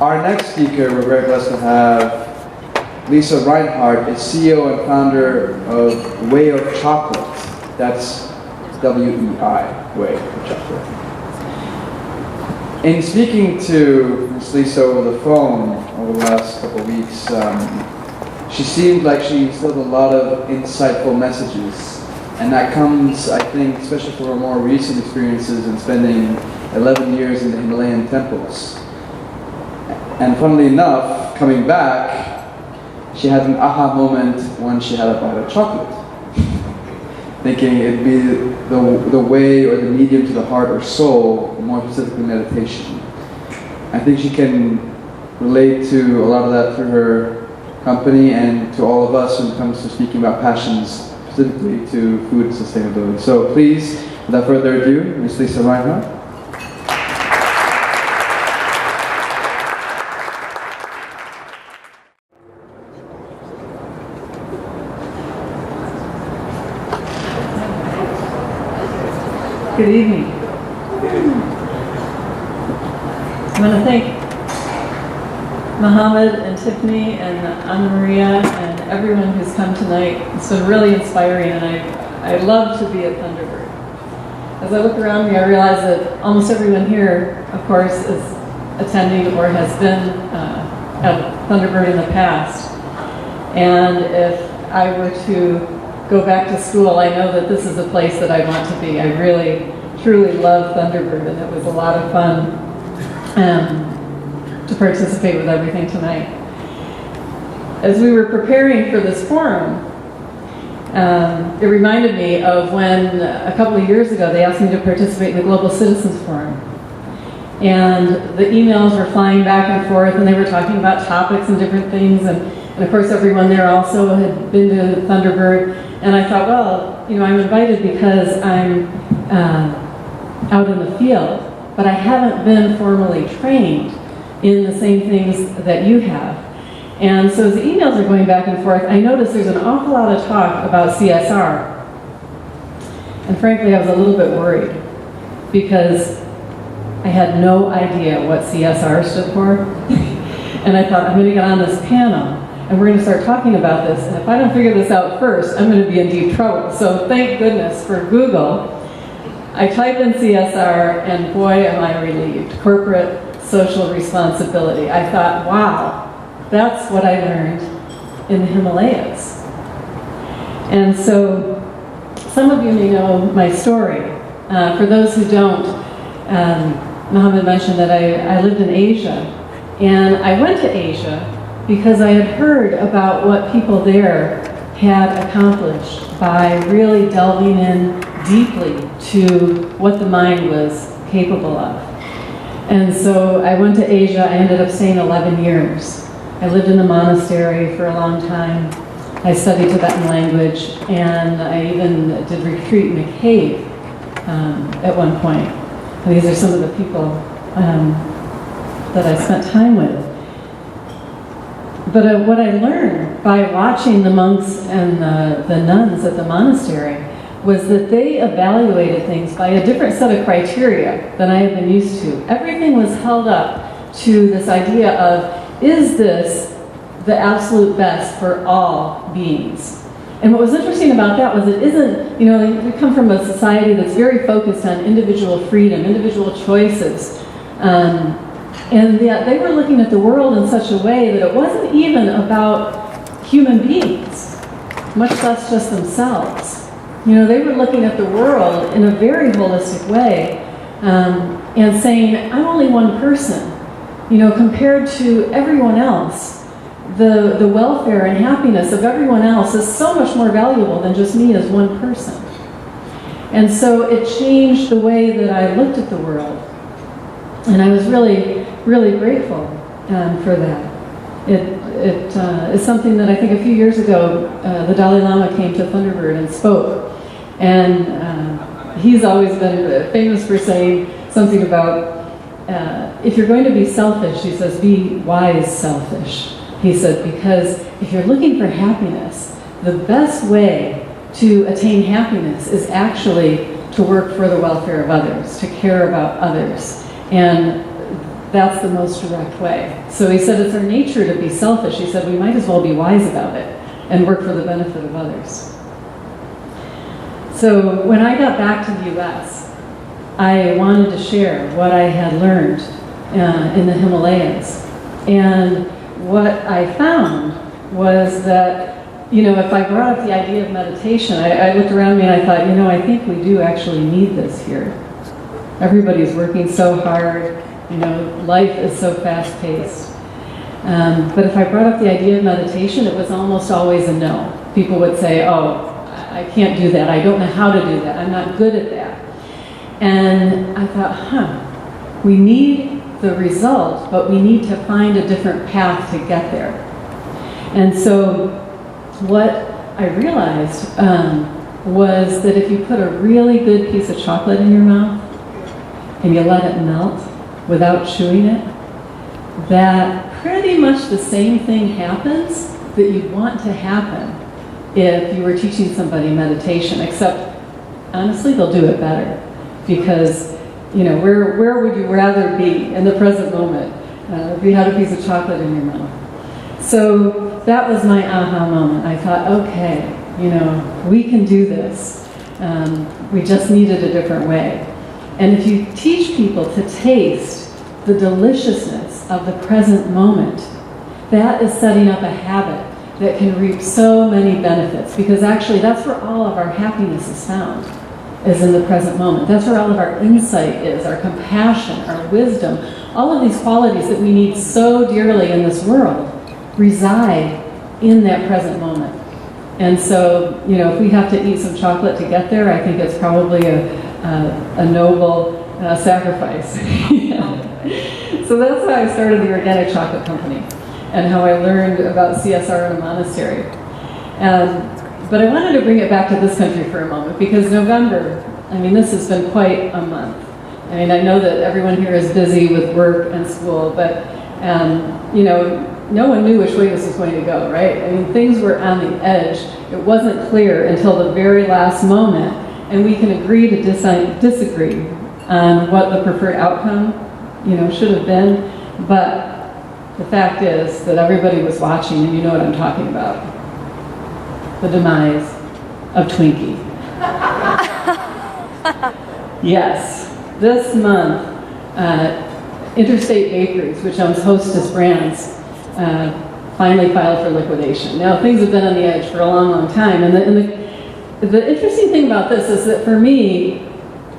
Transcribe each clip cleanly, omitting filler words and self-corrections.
Our next speaker, we're very blessed to have Lisa Reinhardt, is CEO and founder of Way of Chocolate. That's W-E-I, Way of Chocolate. In speaking to Ms. Lisa over the phone over the last couple of weeks, she seemed like she instilled a lot of insightful messages. And that comes, I think, especially from her more recent experiences in spending 11 years in the Himalayan temples. And funnily enough, coming back, she had an aha moment when she had a bite of chocolate. Thinking it'd be the way or the medium to the heart or soul, more specifically meditation. I think she can relate to a lot of that through her company and to all of us when it comes to speaking about passions, specifically to food and sustainability. So please, without further ado, Ms. Lisa Reinhardt. Good evening. I want to thank Mohammed and Tiffany and Anna Maria and everyone who's come tonight. It's been really inspiring, and I love to be at Thunderbird. As I look around me, I realize that almost everyone here, of course, is attending or has been at Thunderbird in the past. And if I were to go back to school, I know that this is a place that I want to be. I really, truly love Thunderbird, and it was a lot of fun to participate with everything tonight. As we were preparing for this forum, it reminded me of when a couple of years ago they asked me to participate in the Global Citizens Forum. And the emails were flying back and forth, and they were talking about topics and different things, and of course everyone there also had been to Thunderbird. And I thought, well, I'm invited because I'm out in the field, but I haven't been formally trained in the same things that you have. And so as the emails are going back and forth, I noticed there's an awful lot of talk about CSR. And frankly, I was a little bit worried because I had no idea what CSR stood for. And I thought, I'm going to get on this panel and we're going to start talking about this. And if I don't figure this out first, I'm going to be in deep trouble. So thank goodness for Google. I typed in CSR, and boy, am I relieved. Corporate social responsibility. I thought, wow, that's what I learned in the Himalayas. And so some of you may know my story. For those who don't, Mohammed mentioned that I lived in Asia. And I went to Asia because I had heard about what people there had accomplished by really delving in deeply to what the mind was capable of. And so I went to Asia. I ended up staying 11 years. I lived in a monastery for a long time. I studied Tibetan language, and I even did retreat in a cave at one point. And these are some of the people that I spent time with. But what I learned by watching the monks and the nuns at the monastery was that they evaluated things by a different set of criteria than I had been used to. Everything was held up to this idea of, is this the absolute best for all beings? And what was interesting about that was it isn't, we come from a society that's very focused on individual freedom, individual choices. And yet they were looking at the world in such a way that it wasn't even about human beings, much less just themselves. They were looking at the world in a very holistic way and saying, I'm only one person. Compared to everyone else, the welfare and happiness of everyone else is so much more valuable than just me as one person. And so it changed the way that I looked at the world. And I was really, really grateful for that. It is something that I think a few years ago, the Dalai Lama came to Thunderbird and spoke. And he's always been famous for saying something about, if you're going to be selfish, he says, be wise selfish. He said, because if you're looking for happiness, the best way to attain happiness is actually to work for the welfare of others, to care about others. And that's the most direct way. So he said it's our nature to be selfish. He said we might as well be wise about it and work for the benefit of others. So when I got back to the US, I wanted to share what I had learned in the Himalayas. And what I found was that, if I brought up the idea of meditation, I looked around me and I thought, I think we do actually need this here. Everybody's working so hard, life is so fast-paced. But if I brought up the idea of meditation, it was almost always a no. People would say, oh, I can't do that. I don't know how to do that. I'm not good at that. And I thought, we need the result, but we need to find a different path to get there. And so what I realized was that if you put a really good piece of chocolate in your mouth and you let it melt without chewing it, that pretty much the same thing happens that you'd want to happen if you were teaching somebody meditation, except honestly they'll do it better. Because, where would you rather be in the present moment if you had a piece of chocolate in your mouth? So that was my aha moment. I thought, okay, we can do this. We just needed a different way. And if you teach people to taste the deliciousness of the present moment, that is setting up a habit that can reap so many benefits. Because actually that's where all of our happiness is found, is in the present moment. That's where all of our insight is, our compassion, our wisdom. All of these qualities that we need so dearly in this world reside in that present moment. And so, if we have to eat some chocolate to get there, I think it's probably a noble sacrifice. So that's how I started the Organic Chocolate Company and how I learned about CSR in a monastery. But I wanted to bring it back to this country for a moment, because November, this has been quite a month. I know that everyone here is busy with work and school, but no one knew which way this was going to go, right? Things were on the edge. It wasn't clear until the very last moment, and we can agree to disagree on what the preferred outcome, should have been. But the fact is that everybody was watching, and you know what I'm talking about. The demise of Twinkie. Yes, this month, Interstate Bakeries, which owns Hostess Brands, finally filed for liquidation. Now, things have been on the edge for a long, long time, and the interesting thing about this is that for me,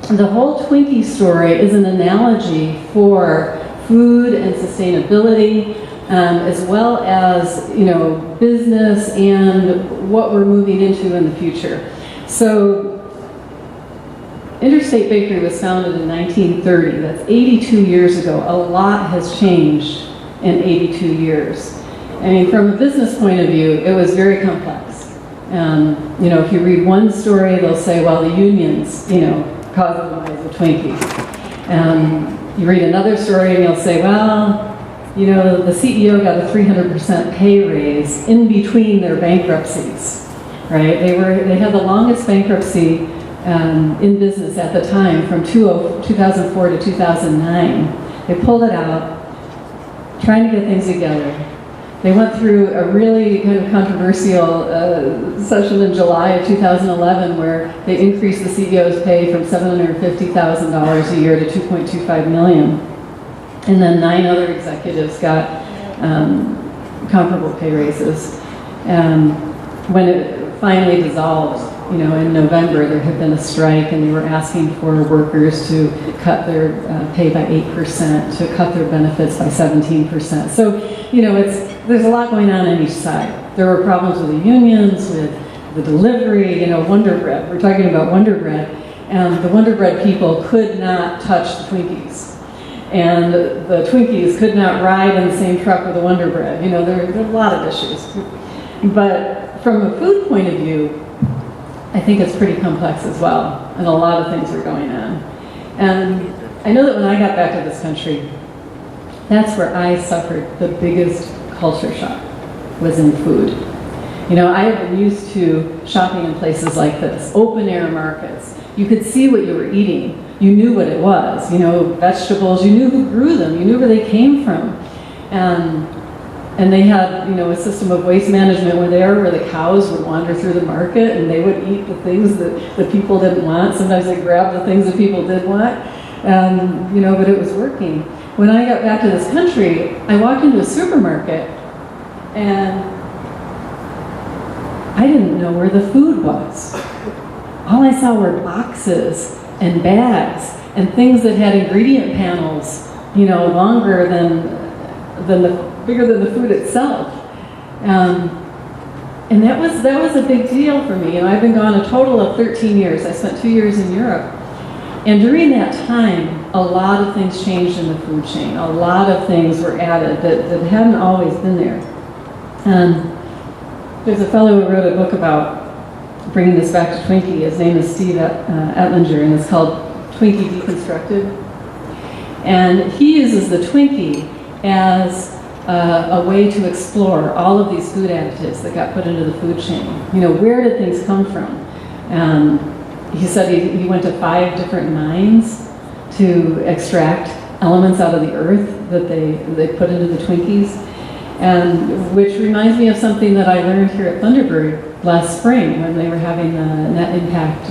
the whole Twinkie story is an analogy for food and sustainability, as well as business and what we're moving into in the future. So Interstate Bakery was founded in 1930. That's 82 years ago. A lot has changed in 82 years. From a business point of view, it was very complex. If you read one story, they'll say, well, the unions, caused the demise of Twinkies. You read another story and you'll say, well, the CEO got a 300% pay raise in between their bankruptcies, right? They had the longest bankruptcy in business at the time, from 2004 to 2009. They pulled it out, trying to get things together. They went through a really kind of controversial session in July of 2011 where they increased the CEO's pay from $750,000 a year to $2.25 million. And then 9 other executives got comparable pay raises. When it finally dissolved, in November, there had been a strike and they were asking for workers to cut their pay by 8%, to cut their benefits by 17%. So, there's a lot going on each side. There were problems with the unions, with the delivery, Wonder Bread. We're talking about Wonder Bread. And the Wonder Bread people could not touch the Twinkies. And the Twinkies could not ride in the same truck with the Wonder Bread. There are a lot of issues. But from a food point of view, I think it's pretty complex as well, and a lot of things are going on. And I know that when I got back to this country, that's where I suffered the biggest culture shock, was in food. I have been used to shopping in places like this, open air markets. You could see what you were eating, you knew what it was. Vegetables, you knew who grew them, you knew where they came from. And they had, a system of waste management where the cows would wander through the market and they would eat the things that the people didn't want. Sometimes they grabbed the things that people did want, but it was working. When I got back to this country, I walked into a supermarket and I didn't know where the food was. All I saw were boxes and bags and things that had ingredient panels, longer bigger than the food itself. And that was a big deal for me. I've been gone a total of 13 years. I spent 2 years in Europe. And during that time, a lot of things changed in the food chain. A lot of things were added that hadn't always been there. There's a fellow who wrote a book about bringing this back to Twinkie. His name is Steve Etlinger, and it's called Twinkie Deconstructed. And he uses the Twinkie as a way to explore all of these food additives that got put into the food chain. Where did things come from? He said he went to 5 different mines to extract elements out of the earth that they put into the Twinkies. And which reminds me of something that I learned here at Thunderbird last spring when they were having the Net Impact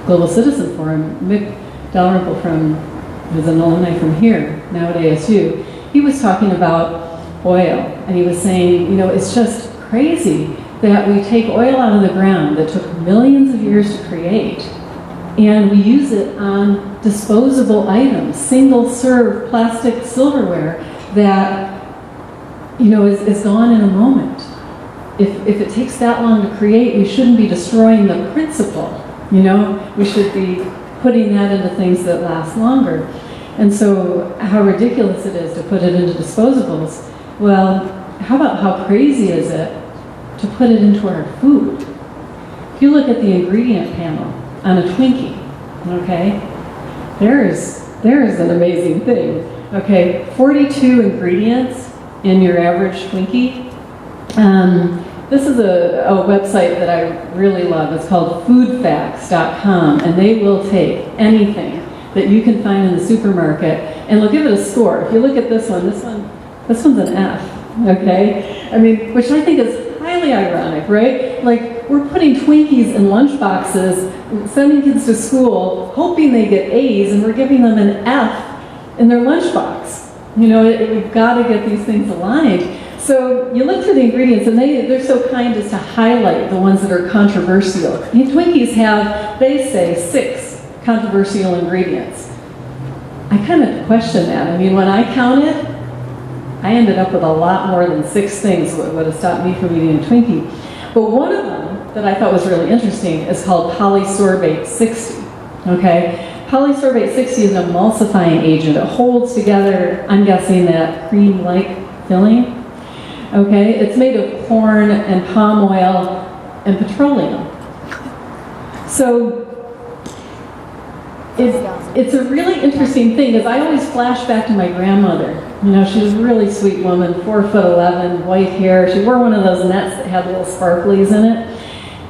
Global Citizen Forum. Mick Dalrymple was an alumni from here, now at ASU. He was talking about oil, and he was saying, it's just crazy that we take oil out of the ground that took millions of years to create, and we use it on disposable items, single-serve plastic silverware that is gone in a moment. If it takes that long to create, we shouldn't be destroying the principle. We should be putting that into things that last longer. And so how ridiculous it is to put it into disposables. Well, how about how crazy is it to put it into our food? If you look at the ingredient panel on a Twinkie, okay, there's an amazing thing. Okay, 42 ingredients in your average Twinkie. This is a website that I really love. It's called foodfacts.com, and they will take anything that you can find in the supermarket and they'll give it a score. If you look at this one's an F, okay? Which I think is highly ironic, right? Like, we're putting Twinkies in lunch boxes, sending kids to school, hoping they get A's, and we're giving them an F in their lunchbox. We've got to get these things aligned. So you look through the ingredients, and they're so kind as to highlight the ones that are controversial. Twinkies have, they say, 6 controversial ingredients. I kind of question that. When I counted, I ended up with a lot more than 6 things that would have stopped me from eating a Twinkie. But one of them that I thought was really interesting is called polysorbate 60. Okay? Polysorbate 60 is an emulsifying agent. It holds together, I'm guessing, that cream-like filling. Okay? It's made of corn and palm oil and petroleum. So it's a really interesting thing, because I always flash back to my grandmother. She was a really sweet woman, 4'11", white hair. She wore one of those nets that had little sparklies in it.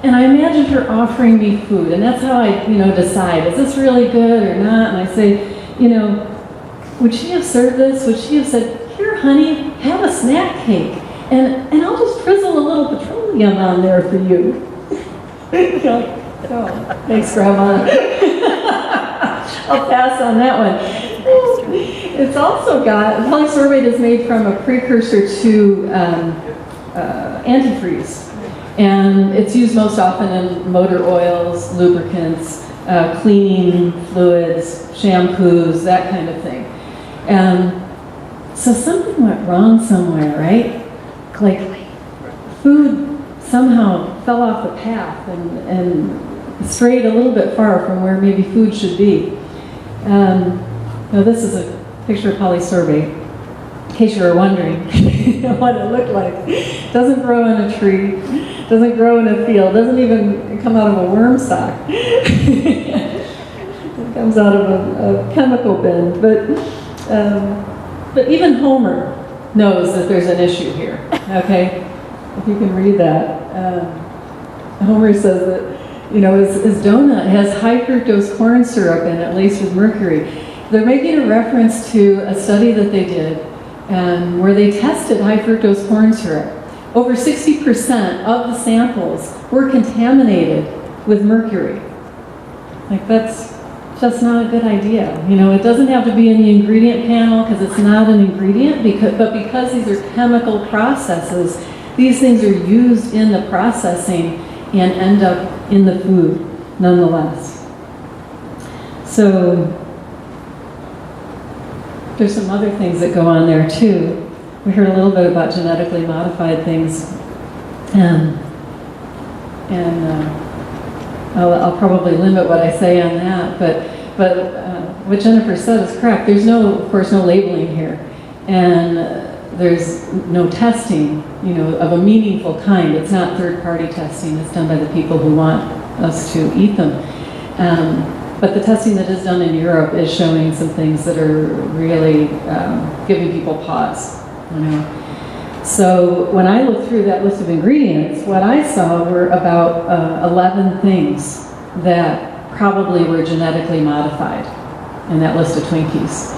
And I imagined her offering me food, and that's how I, decide, is this really good or not? And I say, would she have served this? Would she have said, here, honey, have a snack cake, and I'll just drizzle a little petroleum on there for you. Oh, thanks, Grandma. I'll pass on that one. It's also got, polysorbate is made from a precursor to antifreeze. And it's used most often in motor oils, lubricants, cleaning fluids, shampoos, that kind of thing. So something went wrong somewhere, right? Like food somehow fell off the path and strayed a little bit far from where maybe food should be. Now this is a picture of polysorbate, in case you were wondering what it looked like. It doesn't grow in a tree, doesn't grow in a field, doesn't even come out of a worm sock. It comes out of a chemical bin. But even Homer knows that there's an issue here, okay? If you can read that. Homer says that, his donut has high fructose corn syrup in it laced with mercury. They're making a reference to a study that they did where they tested high fructose corn syrup. Over 60% of the samples were contaminated with mercury. Like, that's just not a good idea. It doesn't have to be in the ingredient panel because it's not an ingredient, but because these are chemical processes, these things are used in the processing and end up in the food nonetheless. So there's some other things that go on there too. We heard a little bit about genetically modified things, and I'll probably limit what I say on that, but what Jennifer said is correct. There's of course, no labeling here, and there's no testing, of a meaningful kind. It's not third-party testing. It's done by the people who want us to eat them. But the testing that is done in Europe is showing some things that are really giving people pause. So when I looked through that list of ingredients, what I saw were about 11 things that probably were genetically modified in that list of Twinkies,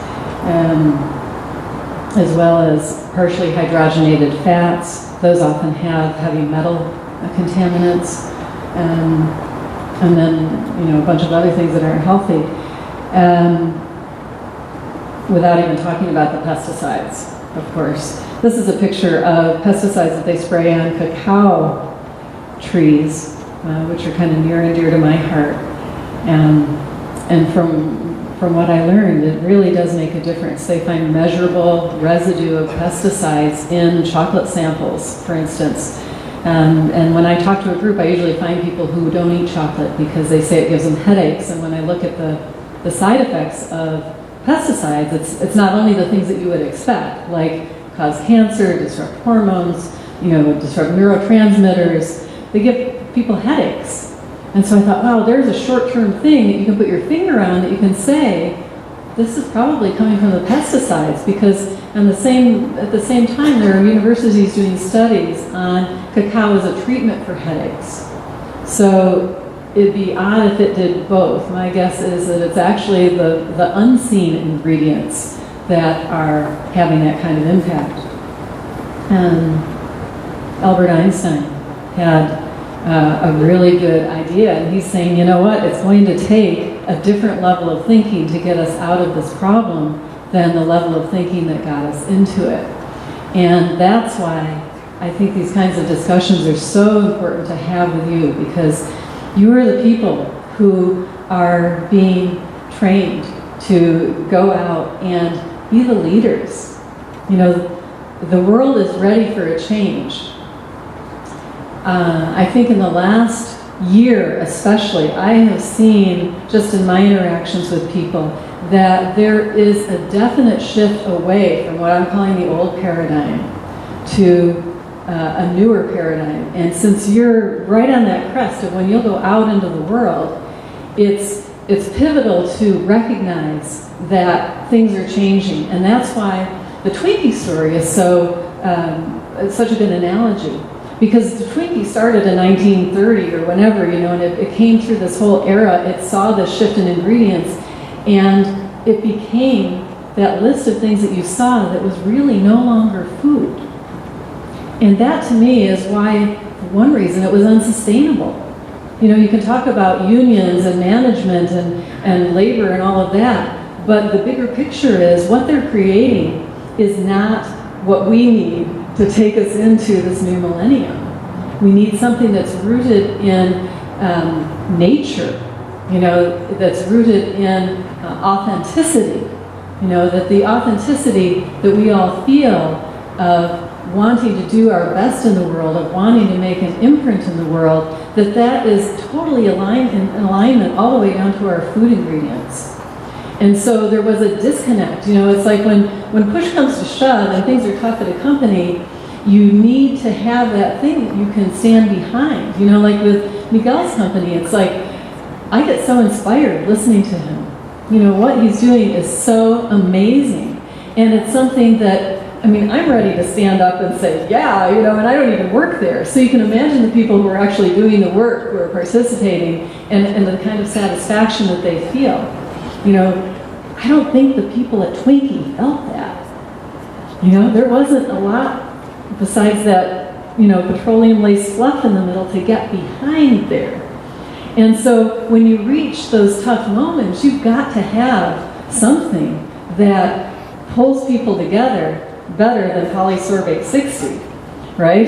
as well as partially hydrogenated fats. Those often have heavy metal contaminants, and then a bunch of other things that aren't healthy, without even talking about the pesticides, of course. This is a picture of pesticides that they spray on cacao trees, which are kind of near and dear to my heart. And from what I learned, it really does make a difference. They find measurable residue of pesticides in chocolate samples, for instance. And when I talk to a group, I usually find people who don't eat chocolate because they say it gives them headaches. And when I look at the side effects of pesticides, it's not only the things that you would expect, like cause cancer, disrupt hormones, disrupt neurotransmitters. They give people headaches. And so I thought, wow, there's a short-term thing that you can put your finger on that you can say, this is probably coming from the pesticides, because at the same time, there are universities doing studies on cacao as a treatment for headaches. So it'd be odd if it did both. My guess is that it's actually the unseen ingredients that are having that kind of impact. Albert Einstein had a really good idea, and he's saying, you know what, it's going to take a different level of thinking to get us out of this problem than the level of thinking that got us into it. And that's why I think these kinds of discussions are so important to have with you, because you are the people who are being trained to go out and be the leaders. The world is ready for a change. I think in the last year especially, I have seen, just in my interactions with people, that there is a definite shift away from what I'm calling the old paradigm to a newer paradigm. And since you're right on that crest of when you'll go out into the world, it's pivotal to recognize that things are changing. And that's why the Twinkie story is it's such a good analogy. Because the Twinkie started in 1930 or whenever, and it came through this whole era. It saw the shift in ingredients, and it became that list of things that you saw that was really no longer food. And that, to me, is why, for one reason, it was unsustainable. You can talk about unions and management and labor and all of that, but the bigger picture is what they're creating is not what we need to take us into this new millennium. We need something that's rooted in nature, that's rooted in authenticity. That the authenticity that we all feel of wanting to do our best in the world, of wanting to make an imprint in the world, that is totally in alignment all the way down to our food ingredients. And so there was a disconnect. It's like when push comes to shove and things are tough at a company, you need to have that thing that you can stand behind. Like with Miguel's company, it's like, I get so inspired listening to him. What he's doing is so amazing. And it's something that I mean, I'm ready to stand up and say, yeah, you know, and I don't even work there. So you can imagine the people who are actually doing the work, who are participating, and the kind of satisfaction that they feel. You know, I don't think the people at Twinkie felt that. You know, there wasn't a lot besides that, you know, petroleum-laced fluff in the middle to get behind there. And so when you reach those tough moments, you've got to have something that pulls people together better than polysorbate 60, right?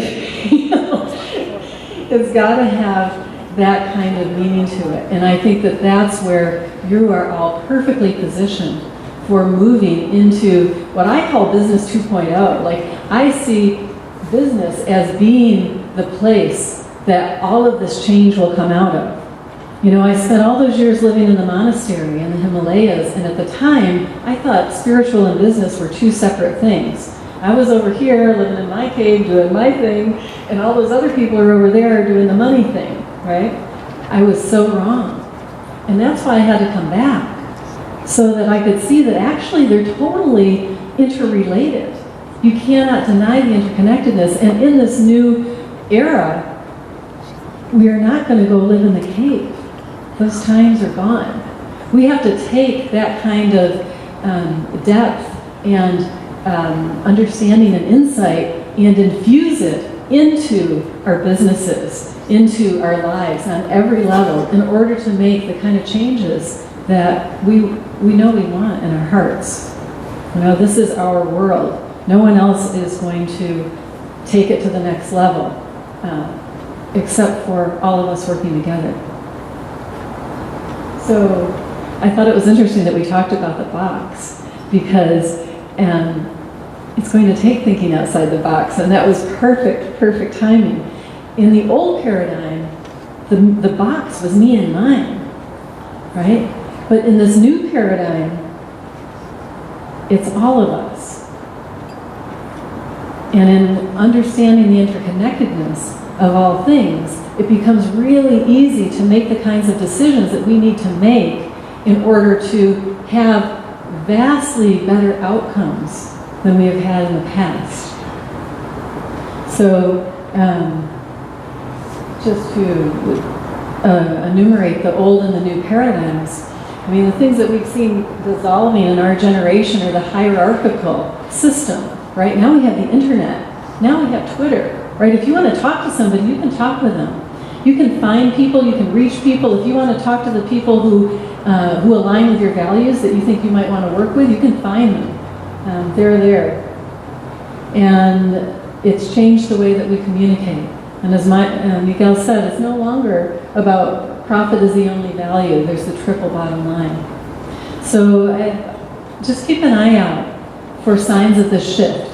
It's got to have that kind of meaning to it. And I think that that's where you are all perfectly positioned for moving into what I call business 2.0. Like, I see business as being the place that all of this change will come out of. You know, I spent all those years living in the monastery in the Himalayas, and at the time, I thought spiritual and business were two separate things. I was over here living in my cave doing my thing, and all those other people are over there doing the money thing, right? I was so wrong. And that's why I had to come back, so that I could see that actually they're totally interrelated. You cannot deny the interconnectedness, and in this new era, we are not going to go live in the cave. Those times are gone. We have to take that kind of depth and understanding and insight and infuse it into our businesses, into our lives on every level in order to make the kind of changes that we know we want in our hearts. You know, this is our world. No one else is going to take it to the next level, except for all of us working together. So I thought it was interesting that we talked about the box, because it's going to take thinking outside the box, and that was perfect timing. In the old paradigm, the box was me and mine, right? But in this new paradigm, it's all of us. And in understanding the interconnectedness of all things, it becomes really easy to make the kinds of decisions that we need to make in order to have vastly better outcomes than we have had in the past. So, just to enumerate the old and the new paradigms, I mean, the things that we've seen dissolving in our generation are the hierarchical system, right? Now we have the internet. Now we have Twitter, right? If you want to talk to somebody, you can talk with them. You can find people, you can reach people. If you want to talk to the people who align with your values that you think you might want to work with, you can find them. They're there. And it's changed the way that we communicate. And as Miguel said, it's no longer about profit is the only value. There's the triple bottom line. So just keep an eye out for signs of this shift.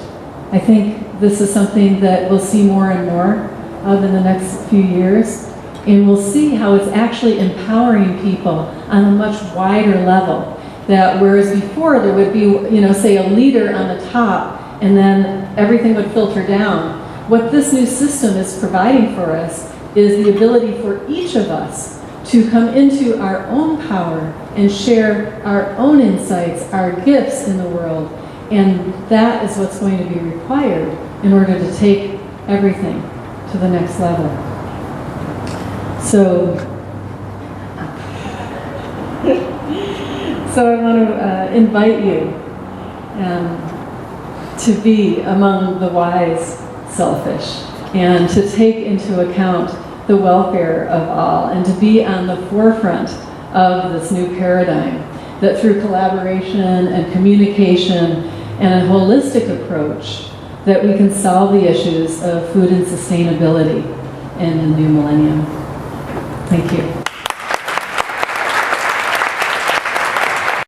I think this is something that we'll see more and more of in the next few years. And we'll see how it's actually empowering people on a much wider level. That whereas before there would be, you know, say a leader on the top, and then everything would filter down. What this new system is providing for us is the ability for each of us to come into our own power and share our own insights, our gifts in the world. And that is what's going to be required in order to take everything to the next level. So I want to invite you to be among the wise selfish, and to take into account the welfare of all, and to be on the forefront of this new paradigm, that through collaboration and communication and a holistic approach, that we can solve the issues of food and sustainability in the new millennium. Thank you.